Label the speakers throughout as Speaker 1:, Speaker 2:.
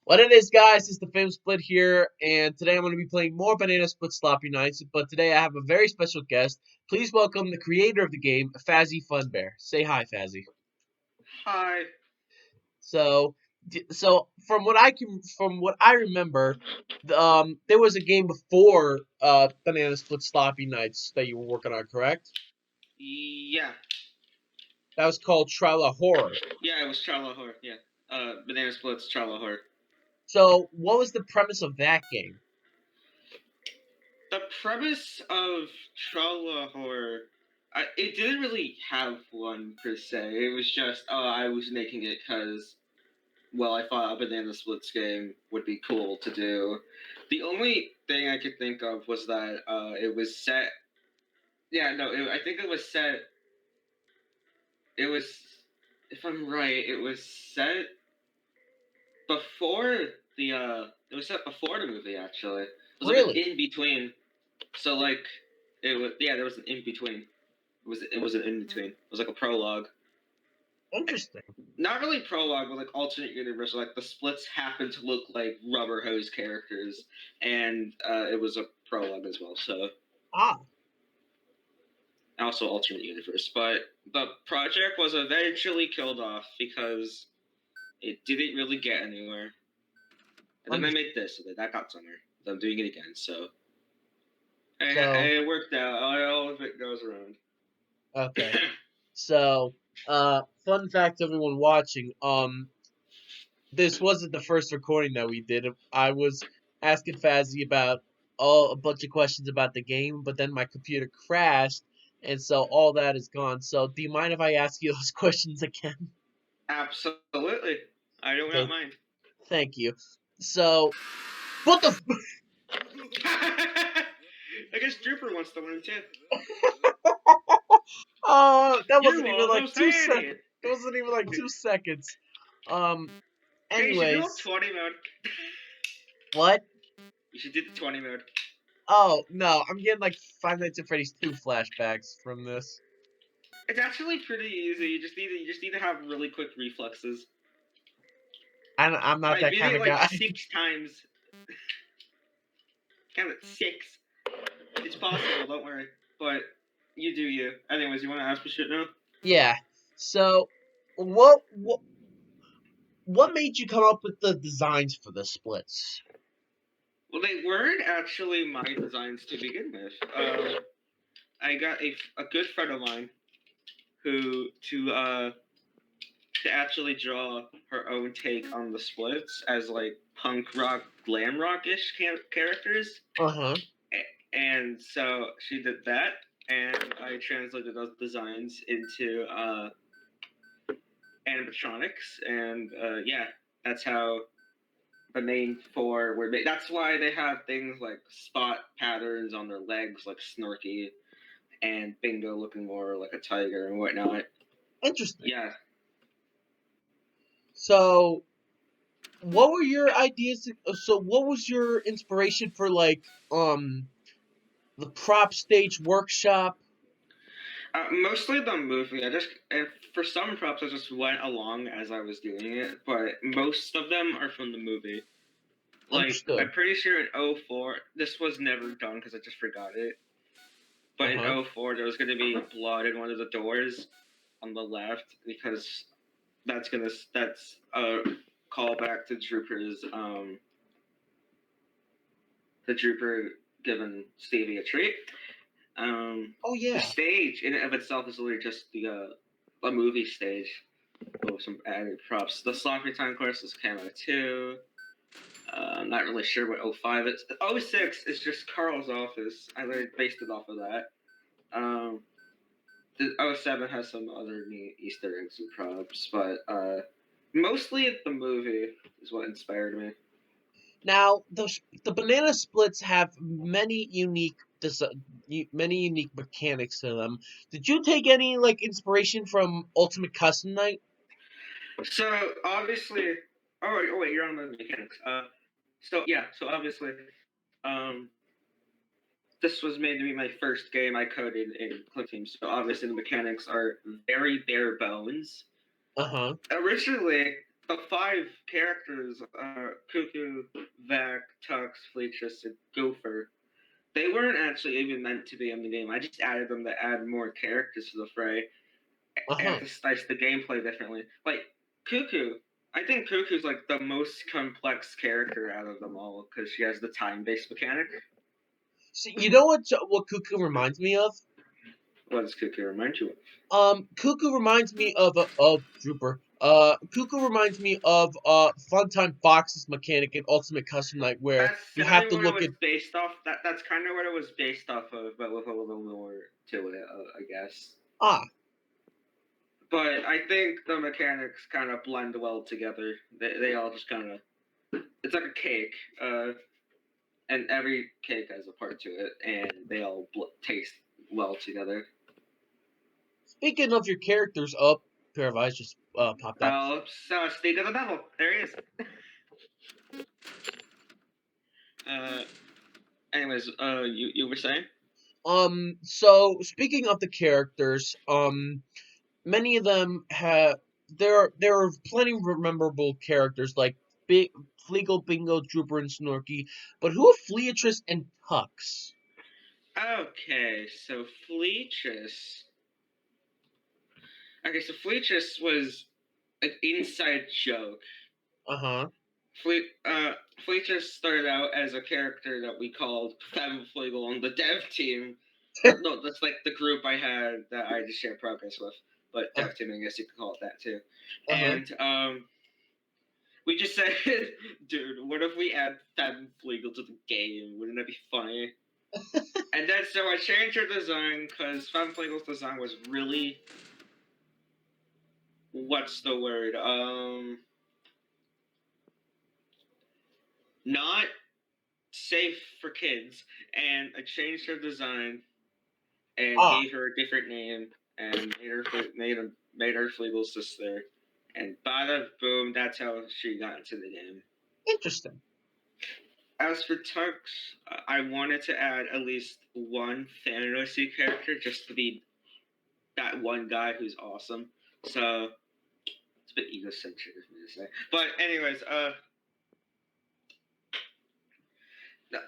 Speaker 1: What it is, guys, is the Fam Split here, and today I'm going to be playing more Banana Split Sloppy Nights. But today I have a very special guest. Please welcome the creator of the game, FAZIE Funbear. Say hi, FAZIE.
Speaker 2: Hi.
Speaker 1: So, from what I remember, there was a game before Banana Split Sloppy Nights that you were working on, correct?
Speaker 2: Yeah.
Speaker 1: That was called Trala Horror.
Speaker 2: Yeah, it was Charla Horror. Yeah. Banana Splits, Charla Horror.
Speaker 1: So, what was the premise of that game?
Speaker 2: The premise of Charla Horror, it didn't really have one per se. It was just, I was making it because, well, I thought a Banana Splits game would be cool to do. The only thing I could think of was that it was set. Yeah, no, I think it was set. It was, if I'm right, it was set before it was set before the movie actually. It was like an
Speaker 1: Really?
Speaker 2: in between. So like it was there was an in between. It was an in between. It was like a prologue.
Speaker 1: Interesting.
Speaker 2: Not really prologue, but like alternate universe. Like the splits happened to look like rubber hose characters, and it was a prologue as well. So
Speaker 1: Ah,
Speaker 2: also alternate universe, but the project was eventually killed off because it didn't really get anywhere. And then I
Speaker 1: understood.
Speaker 2: made this, and that got somewhere. I'm doing it again, so
Speaker 1: So,
Speaker 2: it worked out. All of it goes around.
Speaker 1: okay. So, fun fact, everyone watching, this wasn't the first recording that we did. I was asking Fazzy about a bunch of questions about the game, but then my computer crashed, and so all that is gone. So, do you mind if I ask you those questions again?
Speaker 2: Absolutely. I do not
Speaker 1: Okay,
Speaker 2: mind.
Speaker 1: thank you. So, what the?
Speaker 2: I guess Drooper wants to win too.
Speaker 1: Oh, that
Speaker 2: You
Speaker 1: wasn't even like
Speaker 2: almost
Speaker 1: 2 seconds.
Speaker 2: had
Speaker 1: It wasn't even like
Speaker 2: it.
Speaker 1: 2 seconds. Um.
Speaker 2: Hey, you should do a
Speaker 1: Anyways,
Speaker 2: 20 mode.
Speaker 1: what?
Speaker 2: You should do the 20 mode.
Speaker 1: Oh no, I'm getting like Five Nights at Freddy's 2 flashbacks from this.
Speaker 2: It's actually pretty easy. You just need to have really quick reflexes.
Speaker 1: I'm not
Speaker 2: I
Speaker 1: that
Speaker 2: beat
Speaker 1: kind
Speaker 2: it
Speaker 1: of
Speaker 2: like
Speaker 1: guy.
Speaker 2: 6 times. Count it 6. It's possible. Don't worry. But you do you. Anyways, you want to ask me shit now?
Speaker 1: Yeah. So, what made you come up with the designs for the splits?
Speaker 2: Well, they weren't actually my designs to begin with. I got a good friend of mine who to actually draw her own take on the splits as like punk rock, glam rock ish characters,
Speaker 1: Uh huh.
Speaker 2: and so she did that, and I translated those designs into animatronics, and yeah, that's how the main four were made. That's why they have things like spot patterns on their legs, like Snorky, and Bingo looking more like a tiger and whatnot.
Speaker 1: Interesting.
Speaker 2: Yeah.
Speaker 1: So, what were your ideas? So, what was your inspiration for the prop stage workshop?
Speaker 2: Mostly the movie. For some props, I just went along as I was doing it, but most of them are from the movie. Like, I'm
Speaker 1: Understood.
Speaker 2: pretty sure in '04, this was never done because I just forgot it.
Speaker 1: Uh
Speaker 2: But in
Speaker 1: huh.
Speaker 2: '04, there was going to be blood in one of the doors on the left because that's a callback to Drooper's the Drooper giving Stevie a treat.
Speaker 1: Oh
Speaker 2: The
Speaker 1: yeah.
Speaker 2: stage in and of itself is literally just a movie stage with some added props. The Sloppy Time course is Camo 2. I'm not really sure what '05 is. '06 is just Carl's office. I literally based it off of that. Um, the '07 has some other neat Easter eggs and props, but mostly the movie is what inspired me.
Speaker 1: Now, the banana splits have many unique mechanics to them. Did you take any like inspiration from Ultimate Custom Night?
Speaker 2: So obviously, oh wait, you're on the mechanics. So yeah, so obviously, um, this was made to be my first game I coded in Click Team. So obviously the mechanics are very bare bones.
Speaker 1: Uh huh.
Speaker 2: Originally, the five characters are Cuckoo, Vac, Tux, Fleetress, and Gopher. They weren't actually even meant to be in the game. I just added them to add more characters to the fray and
Speaker 1: Uh-huh.
Speaker 2: to slice the gameplay differently. Like Cuckoo, I think Cuckoo's like the most complex character out of them all because she has the time-based mechanic.
Speaker 1: See, you know what Cuckoo reminds me of?
Speaker 2: What does Cuckoo remind you of?
Speaker 1: Cuckoo reminds me of Drooper. Cuckoo reminds me of Funtime Fox's mechanic in Ultimate Custom Night, where
Speaker 2: That's
Speaker 1: you have
Speaker 2: similarly
Speaker 1: to
Speaker 2: what it
Speaker 1: look
Speaker 2: was
Speaker 1: at
Speaker 2: based off. That's kind of what it was based off of, but with a little more to it, I guess.
Speaker 1: ah.
Speaker 2: But I think the mechanics kind of blend well together. They all just kind of it's like a cake, and every cake has a part to it, and they all taste well together.
Speaker 1: Speaking of your characters, up pair of eyes just popped out.
Speaker 2: So State of the Devil, there he is. Uh, anyways, you were saying?
Speaker 1: So speaking of the characters, many of them have there are plenty of memorable characters like Big Fleagle, Bingo, Drooper, and Snorky, but who are Fleetress and Tux?
Speaker 2: Okay, so Fleetress. Okay, so Fleetress was an inside joke.
Speaker 1: Uh huh.
Speaker 2: Fleetress started out as a character that we called Femfleagle on the dev team. No, that's like the group I had that I just shared progress with. But
Speaker 1: Uh
Speaker 2: dev team, I guess you could call it that too.
Speaker 1: huh.
Speaker 2: And we just said, dude, what if we add Femfleagle to the game? Wouldn't that be funny? And then so I changed her design because Femfleagle's design was really what's the word? Not safe for kids. And I changed her design and
Speaker 1: Ah,
Speaker 2: gave her a different name and made her Fleagle's sister. And bada boom, that's how she got into the game.
Speaker 1: interesting.
Speaker 2: As for Tux, I wanted to add at least one fantasy character just to be that one guy who's awesome. So it's a bit egocentric of me to say. But anyways,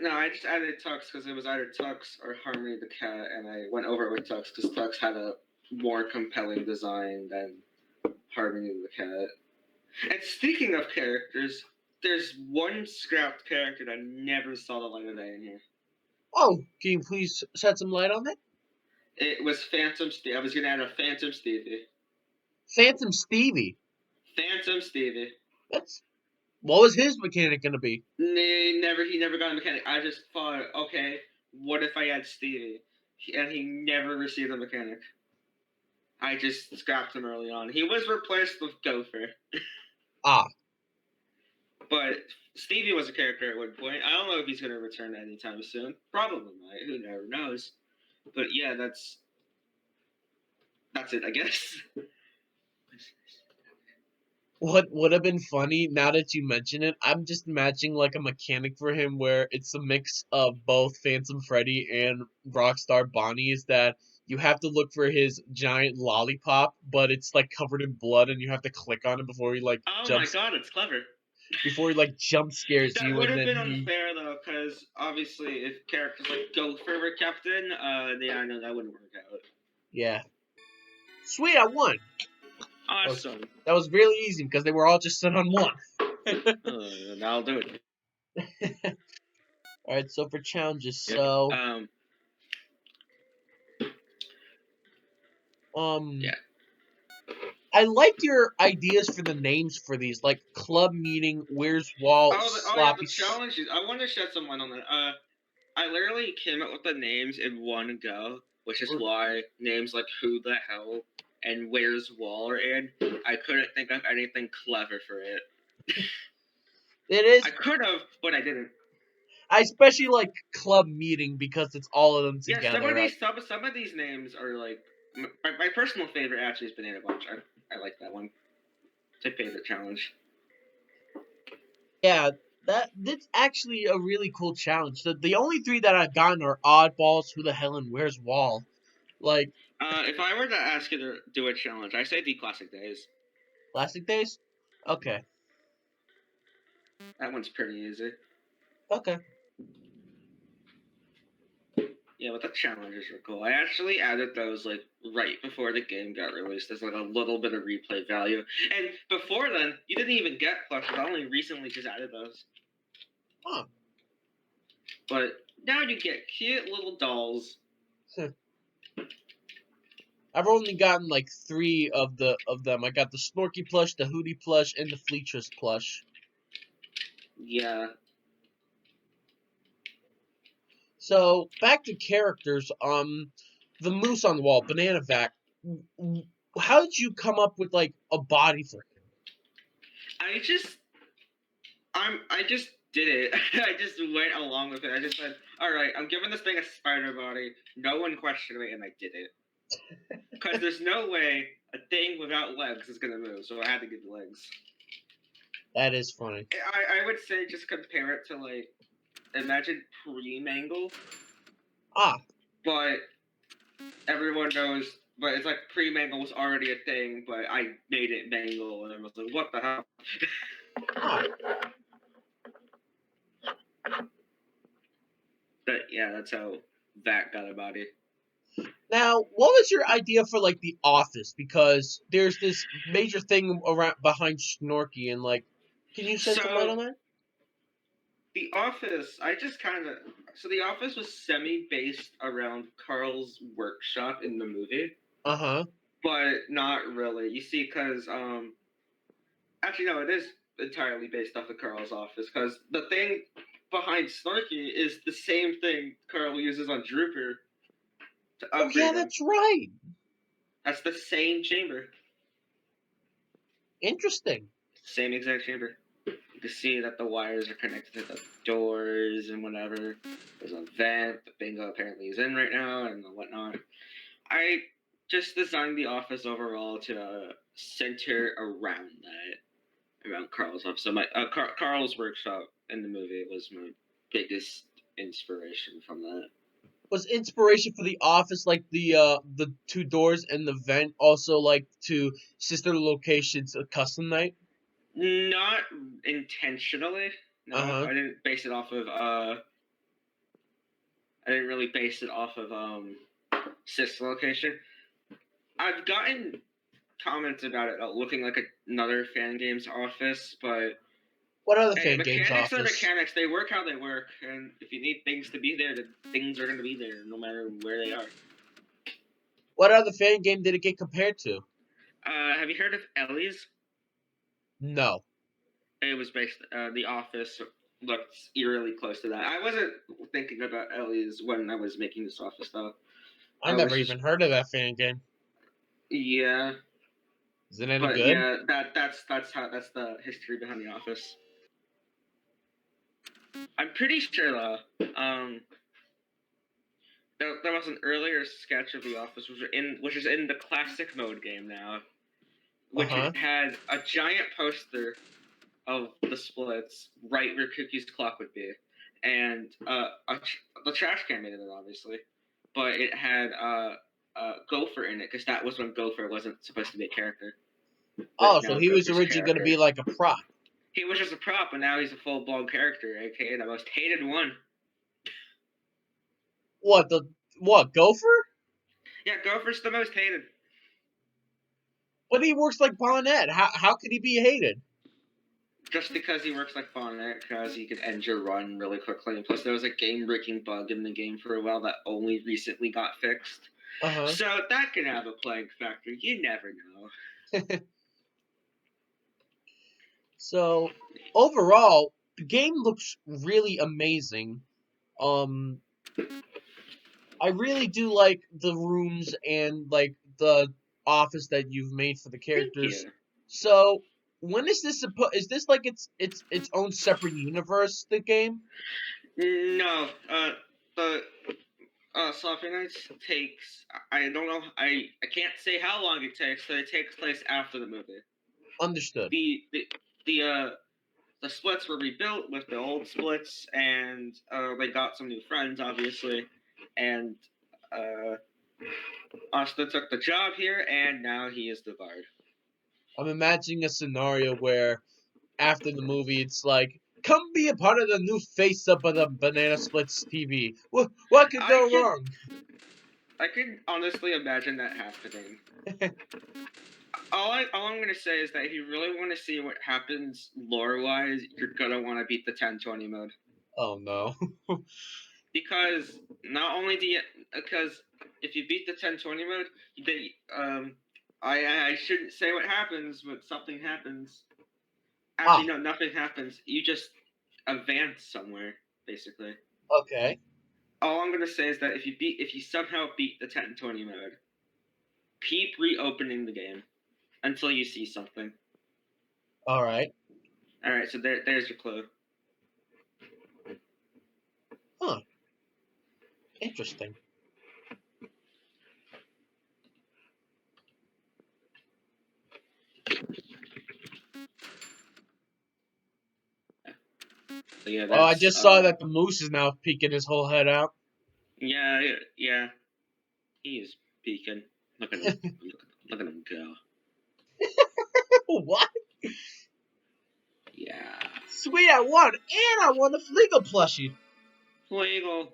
Speaker 2: no, I just added Tux because it was either Tux or Harmony the cat, and I went over it with Tux because Tux had a more compelling design than Harmony the cat. And speaking of characters, there's one scrapped character that never saw the light of day in here.
Speaker 1: Oh, can you please shed some light on that?
Speaker 2: It was Phantom Stevie. I was gonna add a Phantom Stevie.
Speaker 1: Phantom Stevie.
Speaker 2: Phantom Stevie.
Speaker 1: That's what was his mechanic gonna be?
Speaker 2: He never got a mechanic. I just thought, okay, what if I add Stevie? And he never received a mechanic. I just scrapped him early on. He was replaced with Gopher.
Speaker 1: Ah,
Speaker 2: But Stevie was a character at one point. I don't know if he's going to return anytime soon. Probably might. Who never knows. But yeah, that's it, I guess.
Speaker 1: what would have been funny now that you mention it? I'm just imagining like a mechanic for him where it's a mix of both Phantom Freddy and Rockstar Bonnie. Is that you have to look for his giant lollipop, but it's like covered in blood, and you have to click on it
Speaker 2: Oh my god, it's clever.
Speaker 1: before he like jump scares
Speaker 2: That
Speaker 1: you,
Speaker 2: would
Speaker 1: and
Speaker 2: have
Speaker 1: then
Speaker 2: been
Speaker 1: he
Speaker 2: unfair though, because obviously if characters like Gopher were kept in, yeah, I know that wouldn't work out.
Speaker 1: yeah. Sweet, I won. That was
Speaker 2: Awesome.
Speaker 1: that was really easy because they were all just set on one.
Speaker 2: I'll do it.
Speaker 1: All right, so for challenges,
Speaker 2: Yeah.
Speaker 1: um,
Speaker 2: Yeah.
Speaker 1: I liked your ideas for the names for these, like club meeting, where's wall,
Speaker 2: Oh yeah, the
Speaker 1: sloppy.
Speaker 2: challenges. I want to shed some light on that. I literally came up with the names in one go, which is why names like Who the Hell and Where's Wall are in. I couldn't think of anything clever for it.
Speaker 1: It
Speaker 2: I
Speaker 1: is.
Speaker 2: could have, but I didn't.
Speaker 1: I especially like club meeting because it's all of them
Speaker 2: Yeah,
Speaker 1: together.
Speaker 2: some of these names are like my personal favorite actually is Banana Bunch. I like that one. It's my favorite challenge.
Speaker 1: Yeah, that's actually a really cool challenge. The only three that I've gotten are oddballs, who the hell, and where's wall. Like
Speaker 2: If I were to ask you to do a challenge, I say the classic days.
Speaker 1: classic days. Okay.
Speaker 2: That one's pretty easy.
Speaker 1: Okay.
Speaker 2: Yeah, but the challenges are cool. I actually added those like right before the game got released as like a little bit of replay value. And before then, you didn't even get plushes. I only recently just added those.
Speaker 1: Huh.
Speaker 2: But now you get cute little dolls.
Speaker 1: I've only gotten like 3 of them. I got the Snorky plush, the Hootie plush, and the Fleetress plush.
Speaker 2: Yeah.
Speaker 1: So back to characters. The moose on the wall, Banana Vac. How did you come up with like a body for him?
Speaker 2: I just did it. I just went along with it. I just said, all right, I'm giving this thing a spider body. No one questioned me, and I did it. Because there's no way a thing without legs is gonna move, so I had to give legs.
Speaker 1: That is funny.
Speaker 2: I would say just compare it to like imagine pre-Mangle,
Speaker 1: Ah,
Speaker 2: but everyone knows. But it's like pre-Mangle was already a thing, but I made it Mangle, and I was like, what the hell?
Speaker 1: ah.
Speaker 2: But yeah, that's how that got a body.
Speaker 1: Now, what was your idea for like the office? Because there's this major thing around behind Snorky, and like, can you shed some light
Speaker 2: So
Speaker 1: on that?
Speaker 2: The Office, I just kind of. So The Office was semi based around Carl's workshop in the movie,
Speaker 1: Uh huh.
Speaker 2: but not really. You see, because. Actually, no, it is entirely based off of Carl's office, because the thing behind Snarky is the same thing Carl uses on Drooper to
Speaker 1: Oh yeah,
Speaker 2: upgrade him.
Speaker 1: that's right.
Speaker 2: That's the same chamber.
Speaker 1: Interesting.
Speaker 2: Same exact chamber. You can see that the wires are connected to the doors and whatever. There's a vent that Bingo apparently is in right now and whatnot. I just designed the office overall to center around that, around Carl's office. So Carl's workshop in the movie was my biggest inspiration from that.
Speaker 1: Was inspiration for the office like the 2 doors and the vent also like to sister locations a custom night?
Speaker 2: Not intentionally.
Speaker 1: Uh
Speaker 2: No,
Speaker 1: huh.
Speaker 2: I didn't base it off of. I didn't really base it off of Sis location. I've gotten comments about it looking like another fan game's office, but
Speaker 1: What other
Speaker 2: hey,
Speaker 1: fan games
Speaker 2: mechanics are
Speaker 1: office?
Speaker 2: mechanics. They work how they work, and if you need things to be there, the things are going to be there, no matter where they are.
Speaker 1: What other fan game did it get compared to?
Speaker 2: Have you heard of Ellie's?
Speaker 1: No,
Speaker 2: It was based. The Office looked eerily close to that. I wasn't thinking about Ellie's when I was making this Office stuff.
Speaker 1: I
Speaker 2: I
Speaker 1: never
Speaker 2: was just
Speaker 1: even heard of that fan game.
Speaker 2: yeah,
Speaker 1: Is it any
Speaker 2: but
Speaker 1: good?
Speaker 2: yeah, that's the history behind the Office. I'm pretty sure though. There was an earlier sketch of The Office, which is in the classic mode game now,
Speaker 1: Uh
Speaker 2: which
Speaker 1: huh.
Speaker 2: had a giant poster of the splits right where Cookie's clock would be, and the trash can made it obviously, but it had Gopher in it because that was when Gopher wasn't supposed to be a character, but
Speaker 1: Oh, so
Speaker 2: now
Speaker 1: he was
Speaker 2: Gopher's a
Speaker 1: originally gonna
Speaker 2: character.
Speaker 1: be like a prop.
Speaker 2: He was just a prop, and now he's a full blown character, aka the most hated one.
Speaker 1: What the what Gopher?
Speaker 2: Yeah, Gopher's the most hated.
Speaker 1: But he works like Bonnet. How could he be hated?
Speaker 2: Just because he works like Bonnet, because he could end your run really quickly. And plus, there was a game breaking bug in the game for a while that only recently got fixed.
Speaker 1: Uh huh.
Speaker 2: So that can have a playing factor. You never know.
Speaker 1: So overall, the game looks really amazing. Um, I really do like the rooms and like the office that you've made for the
Speaker 2: Thank
Speaker 1: characters.
Speaker 2: you.
Speaker 1: So when is this supposed? Is this like its own separate universe? The game?
Speaker 2: No, the Sloppy Nights takes. I don't know. I can't say how long it takes, but it takes place after the movie.
Speaker 1: Understood.
Speaker 2: The the the uh the splits were rebuilt with the old splits, and they got some new friends, obviously, and uh, Austin took the job here, and now he is the bard.
Speaker 1: I'm imagining a scenario where after the movie, it's like, come be a part of the new face up of the Banana Splits TV. What could
Speaker 2: I
Speaker 1: go
Speaker 2: could
Speaker 1: wrong?
Speaker 2: I could honestly imagine that happening. All I'm gonna say is that if you really want to see what happens lore wise, you're gonna want to beat the 1020 mode,
Speaker 1: Oh no.
Speaker 2: because not only do you because if you beat the 1020 mode, they I shouldn't say what happens, but something happens. Actually,
Speaker 1: Ah,
Speaker 2: no, nothing happens. You just advance somewhere, basically.
Speaker 1: okay.
Speaker 2: All I'm gonna say is that if you somehow beat the 1020 mode, keep reopening the game until you see something.
Speaker 1: All right.
Speaker 2: All right, so there's your clue.
Speaker 1: Huh. Interesting.
Speaker 2: So yeah,
Speaker 1: Oh, I
Speaker 2: that's
Speaker 1: just saw that the moose is now peeking his whole head out.
Speaker 2: yeah. He's peeking. Look at him. Look at him go.
Speaker 1: What?
Speaker 2: Yeah.
Speaker 1: Sweet, I won, and I won the Fleagle plushie.
Speaker 2: Legal.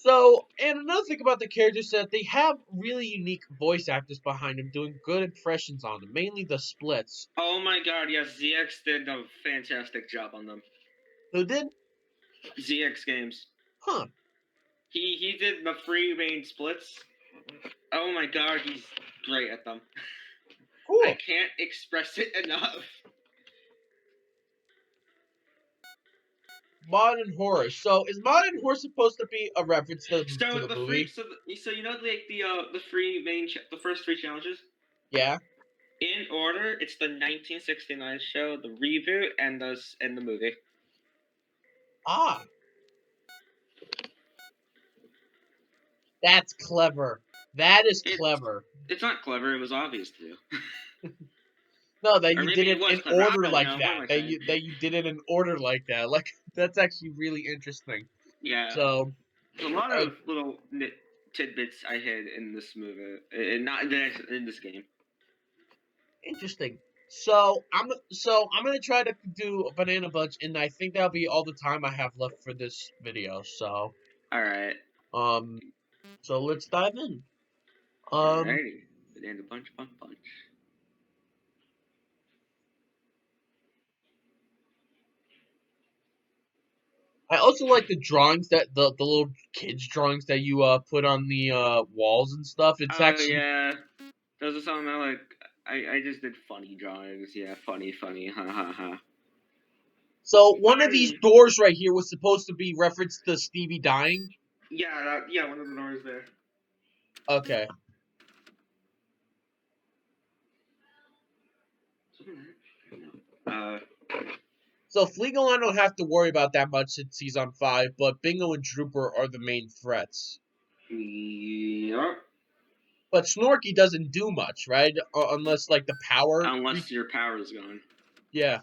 Speaker 1: So, and another thing about the characters is that they have really unique voice actors behind them doing good impressions on them, mainly the splits.
Speaker 2: Oh my god, yes, ZX did a fantastic job on them.
Speaker 1: Who did?
Speaker 2: ZX Games.
Speaker 1: Huh.
Speaker 2: He did the free range splits. Oh my god, he's great at them. I
Speaker 1: Cool.
Speaker 2: can't express it enough.
Speaker 1: Modern horror. So, is modern horror supposed to be a reference to
Speaker 2: So
Speaker 1: the
Speaker 2: the free,
Speaker 1: movie?
Speaker 2: so you know the free main the first three challenges
Speaker 1: Yeah.
Speaker 2: in order. It's the 1969 show, the reboot, and the movie.
Speaker 1: Ah, that's clever. That is
Speaker 2: It
Speaker 1: clever.
Speaker 2: it's not clever. It was obvious to you,
Speaker 1: No, that
Speaker 2: or
Speaker 1: you
Speaker 2: maybe
Speaker 1: did
Speaker 2: it
Speaker 1: it
Speaker 2: was
Speaker 1: in
Speaker 2: clever. I
Speaker 1: order
Speaker 2: don't
Speaker 1: like
Speaker 2: know. What am
Speaker 1: that.
Speaker 2: I
Speaker 1: That
Speaker 2: saying?
Speaker 1: you did it in order like that. Like that's actually really interesting.
Speaker 2: Yeah,
Speaker 1: So,
Speaker 2: there's a lot
Speaker 1: uh,
Speaker 2: of little tidbits I had in this movie, and not in this game.
Speaker 1: interesting. So I'm gonna try to do a banana bunch, and I think that'll be all the time I have left for this video. So
Speaker 2: All right,
Speaker 1: um, so let's dive in. Um,
Speaker 2: alrighty, banana punch, punch, punch.
Speaker 1: I also like the drawings that the little kids drawings that you put on the walls and stuff. It's
Speaker 2: Oh
Speaker 1: actually
Speaker 2: yeah, those are something I like. I just did funny drawings. Yeah, funny, ha ha ha.
Speaker 1: so one of these
Speaker 2: Funny.
Speaker 1: doors right here was supposed to be reference to Stevie dying.
Speaker 2: Yeah, one of the doors there.
Speaker 1: Okay.
Speaker 2: Uh,
Speaker 1: So Fleagle I don't have to worry about that much since he's on 5, but Bingo and Drooper are the main threats.
Speaker 2: yeah.
Speaker 1: But Snorky doesn't do much, right? Unless like the power.
Speaker 2: Unless your power is gone.
Speaker 1: Yeah.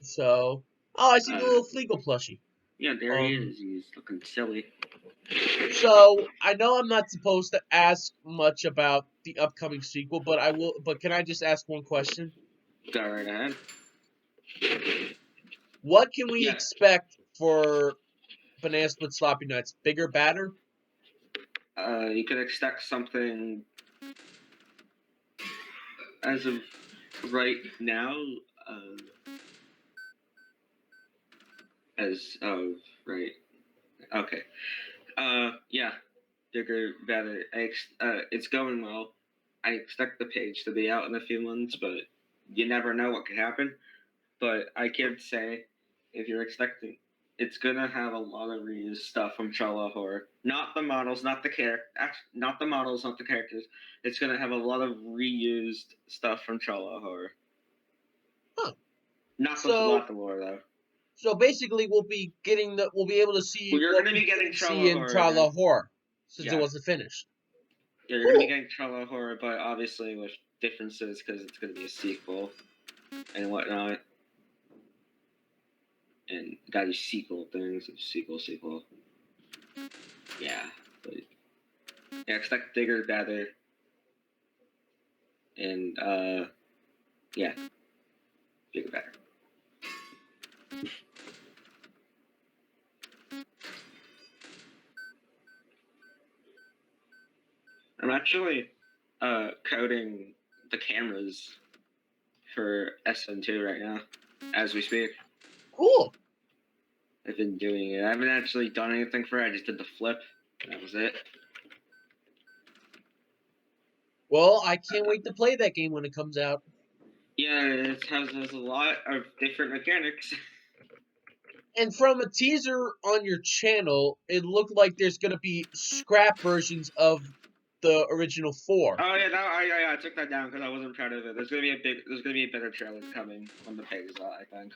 Speaker 1: So, oh, I see the
Speaker 2: Uh,
Speaker 1: little Fleagle plushie.
Speaker 2: yeah, there he
Speaker 1: Um,
Speaker 2: is. He's looking silly.
Speaker 1: so I know I'm not supposed to ask much about the upcoming sequel, but I will. But can I just ask one question?
Speaker 2: Go right ahead.
Speaker 1: What can we
Speaker 2: Yeah.
Speaker 1: expect for Banana Split Sloppy Nuts? Bigger, badder?
Speaker 2: You could expect something as of right now. Uh, as of right. Okay. Yeah. Bigger, better. It's going well. I expect the page to be out in a few months, but you never know what could happen. But I can say, if you're expecting, it's gonna have a lot of reused stuff from Chala Horror. Not the models, not the not the models, not the characters. It's gonna have a lot of reused stuff from Chala Horror.
Speaker 1: Huh.
Speaker 2: Not
Speaker 1: So
Speaker 2: the lore though.
Speaker 1: So basically, we'll be able to see
Speaker 2: Well, you're
Speaker 1: what
Speaker 2: gonna
Speaker 1: we
Speaker 2: be getting
Speaker 1: didn't see
Speaker 2: Chala
Speaker 1: in
Speaker 2: Horror again.
Speaker 1: Tra La Horror since it
Speaker 2: Yeah,
Speaker 1: wasn't finished.
Speaker 2: yeah, you're gonna be
Speaker 1: Cool.
Speaker 2: getting Chala Horror, but obviously with differences because it's going to be a sequel and whatnot. And got these sequel things, sequel. Yeah, but yeah, expect bigger, better, and yeah, bigger, better. I'm actually coding the cameras for SN2 right now, as we speak.
Speaker 1: Cool.
Speaker 2: I've been doing it. I haven't actually done anything for it. I just did the flip. That was it.
Speaker 1: Well, I can't wait to play that game when it comes out.
Speaker 2: Yeah, it has a lot of different mechanics.
Speaker 1: And from a teaser on your channel, it looked like there's gonna be scrap versions of the original 4.
Speaker 2: Oh yeah, I took that down because I wasn't proud of it. There's gonna be a better trailer coming when the page is out, I think.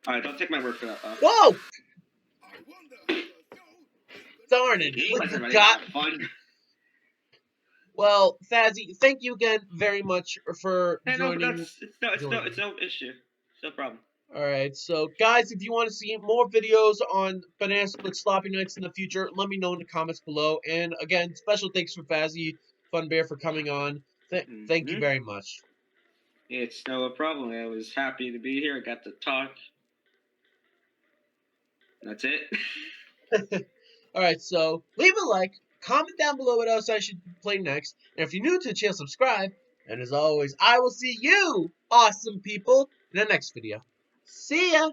Speaker 2: Alright, don't take my word for that though.
Speaker 1: Whoa! Darn it!
Speaker 2: Hey,
Speaker 1: We
Speaker 2: what's everybody
Speaker 1: forgot.
Speaker 2: having fun?
Speaker 1: Well, Fazzie, thank you again very much for
Speaker 2: Yeah, no, but
Speaker 1: joining.
Speaker 2: it's no issue. It's no problem.
Speaker 1: Alright, so guys, if you want to see more videos on Banana Split Sloppy Nights in the future, let me know in the comments below. And again, special thanks for FAZIE FUNBEAR for coming on. Thank you very much.
Speaker 2: It's no problem. I was happy to be here. I got to talk. That's it.
Speaker 1: Alright, so leave a like, comment down below what else I should play next, and if you're new to the channel, subscribe. And as always, I will see you, awesome people, in the next video. See ya!